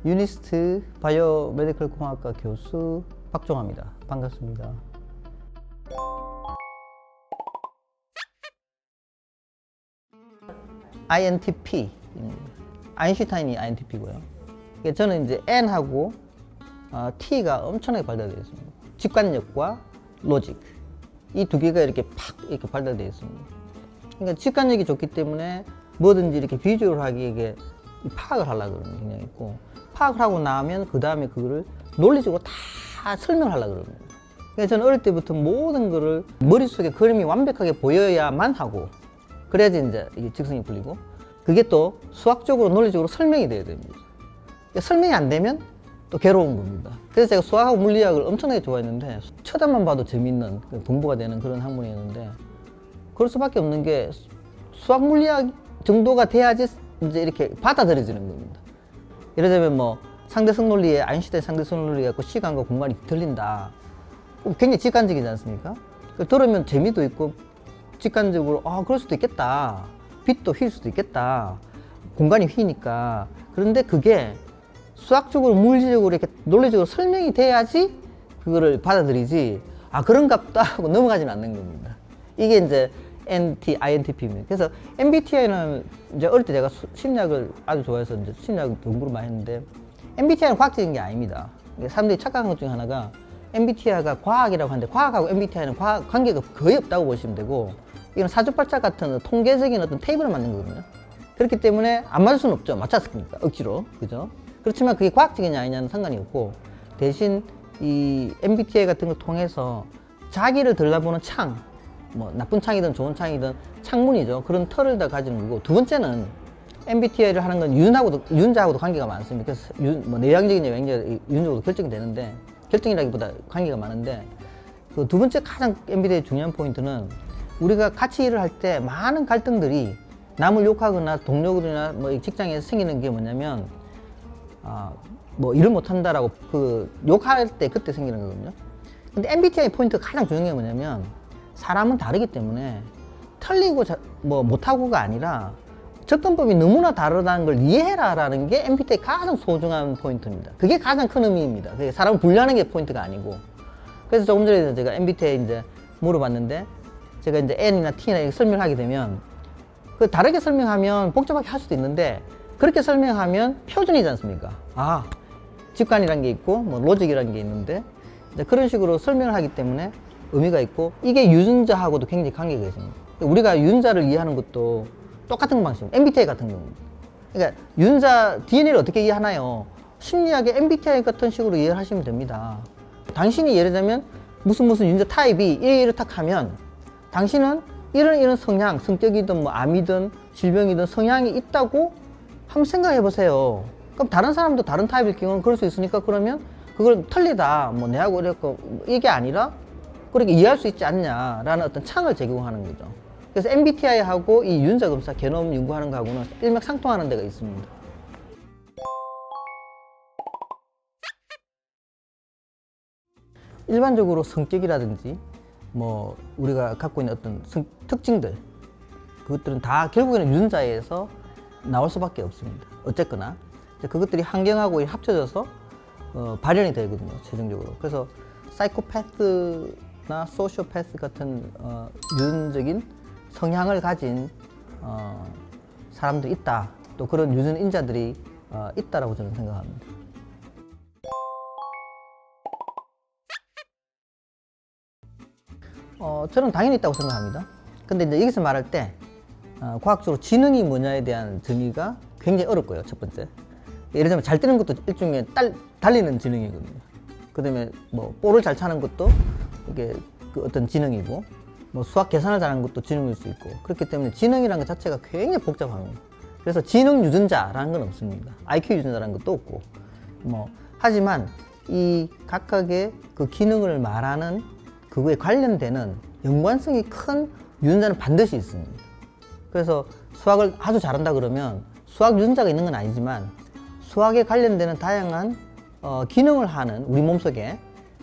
유니스트 바이오메디컬 공학과 교수 박종화입니다. 반갑습니다. INTP, 아인슈타인이 INTP고요. 저는 이제 N하고 T가 엄청나게 발달되어 있습니다. 직관력과 로직, 이 두 개가 이렇게 팍 이렇게 발달되어 있습니다. 그러니까 직관력이 좋기 때문에 뭐든지 이렇게 비주얼하게 이게 파악을 하려고 그러는 경향이 있고, 파악을 하고 나면 그 다음에 그거를 논리적으로 다 설명을 하려고 그럽니다. 그러니까 저는 어릴 때부터 모든 거를 머릿속에 그림이 완벽하게 보여야만 하고, 그래야지 이제 이게 직성이 풀리고, 그게 또 수학적으로 논리적으로 설명이 돼야 됩니다. 그러니까 설명이 안 되면 또 괴로운 겁니다. 그래서 제가 수학하고 물리학을 엄청나게 좋아했는데, 쳐다만 봐도 재밌는 공부가 되는 그런 학문이었는데, 그럴 수밖에 없는 게 수학 물리학 정도가 돼야지 이제 이렇게 받아들여지는 겁니다. 예를 들면 뭐 상대성 논리에 아인슈타인 상대성 논리 갖고 시간과 공간이 틀린다. 굉장히 직관적이지 않습니까? 들으면 재미도 있고 직관적으로 그럴 수도 있겠다. 빛도 휠 수도 있겠다. 공간이 휘니까. 그런데 그게 수학적으로 물리적으로 이렇게 논리적으로 설명이 돼야지 그거를 받아들이지, 그런갑다 하고 넘어가지는 않는 겁니다. 이게 이제 INTP입니다. 그래서 MBTI는 이제 어릴 때 제가 심리학을 아주 좋아해서 이제 심리학 공부를 많이 했는데, MBTI는 과학적인 게 아닙니다. 사람들이 착각한 것 중에 하나가 MBTI가 과학이라고 하는데, 과학하고 MBTI는 관계가 거의 없다고 보시면 되고, 이건 사주팔자 같은 통계적인 어떤 테이블을 만든 거거든요. 그렇기 때문에 안 맞을 수는 없죠. 맞췄으니까 억지로, 그죠? 그렇지만 그게 과학적이냐 아니냐는 상관이 없고, 대신 이 MBTI 같은 걸 통해서 자기를 들여다보는 창, 뭐 나쁜 창이든 좋은 창이든 창문이죠. 그런 털을 다 가지는 거고, 두 번째는 MBTI를 하는 건 유전자하고도 관계가 많습니다. 그래서 뭐 내향적인 외향적인 유전자하고도 결정이 되는데, 결정이라기보다 관계가 많은데, 그 두 번째 가장 MBTI의 중요한 포인트는, 우리가 같이 일을 할 때 많은 갈등들이 남을 욕하거나 동료들이나 뭐 직장에서 생기는 게 뭐냐면, 뭐 일을 못한다라고 그 욕할 때 그때 생기는 거거든요. 근데 MBTI 포인트가 가장 중요한 게 뭐냐면, 사람은 다르기 때문에 틀리고 뭐 못하고가 아니라 접근법이 너무나 다르다는 걸 이해해라 라는 게 MBTI 가장 소중한 포인트입니다. 그게 가장 큰 의미입니다. 그게 사람을 분류하는 게 포인트가 아니고. 그래서 조금 전에 제가 MBTI 이제 물어봤는데, 제가 이제 N이나 T나 이렇게 설명하게 되면, 그 다르게 설명하면 복잡하게 할 수도 있는데, 그렇게 설명하면 표준이지 않습니까? 직관이라는 게 있고 뭐 로직이라는 게 있는데, 이제 그런 식으로 설명을 하기 때문에 의미가 있고, 이게 유전자하고도 굉장히 관계가 있습니다. 우리가 유전자를 이해하는 것도 똑같은 방식입니다. MBTI 같은 경우는. 그러니까 유전자 DNA를 어떻게 이해하나요? 심리학의 MBTI 같은 식으로 이해를 하시면 됩니다. 당신이 예를 들면 무슨 유전자 타입이 이렇다 하면, 당신은 이런 성향, 성격이든 뭐 암이든 질병이든 성향이 있다고 한번 생각해 보세요. 그럼 다른 사람도 다른 타입일 경우는 그럴 수 있으니까, 그러면 그걸 틀리다, 뭐 내하고 이렇고 이게 아니라 그렇게 이해할 수 있지 않냐라는 어떤 창을 제공하는 거죠. 그래서 MBTI하고 이 유전자 검사, 게놈 연구하는 거하고는 일맥상통하는 데가 있습니다. 일반적으로 성격이라든지 뭐 우리가 갖고 있는 어떤 특징들, 그것들은 다 결국에는 유전자에서 나올 수밖에 없습니다. 어쨌거나 그것들이 환경하고 합쳐져서 발현이 되거든요, 최종적으로. 그래서 사이코패스나 소시오패스 같은 유전적인 성향을 가진 사람들이 있다. 또 그런 유전인자들이 있다라고 저는 생각합니다. 저는 당연히 있다고 생각합니다. 근데 이제 여기서 말할 때 과학적으로 지능이 뭐냐에 대한 정의가 굉장히 어렵고요. 첫 번째, 예를 들면 잘 뛰는 것도 일종의 달리는 지능이거든요. 그 다음에 뭐 볼을 잘 차는 것도 이게 그 어떤 지능이고, 뭐 수학 계산을 잘하는 것도 지능일 수 있고, 그렇기 때문에 지능이라는 것 자체가 굉장히 복잡합니다. 그래서 지능 유전자라는 건 없습니다. IQ 유전자라는 것도 없고, 뭐 하지만 이 각각의 그 기능을 말하는 그거에 관련되는 연관성이 큰 유전자는 반드시 있습니다. 그래서 수학을 아주 잘한다 그러면 수학 유전자가 있는 건 아니지만, 수학에 관련되는 다양한 기능을 하는 우리 몸속에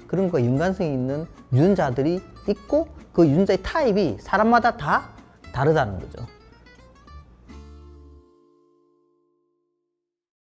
그런 거 연관성이 있는 유전자들이 있고, 그 유전자의 타입이 사람마다 다 다르다는 거죠.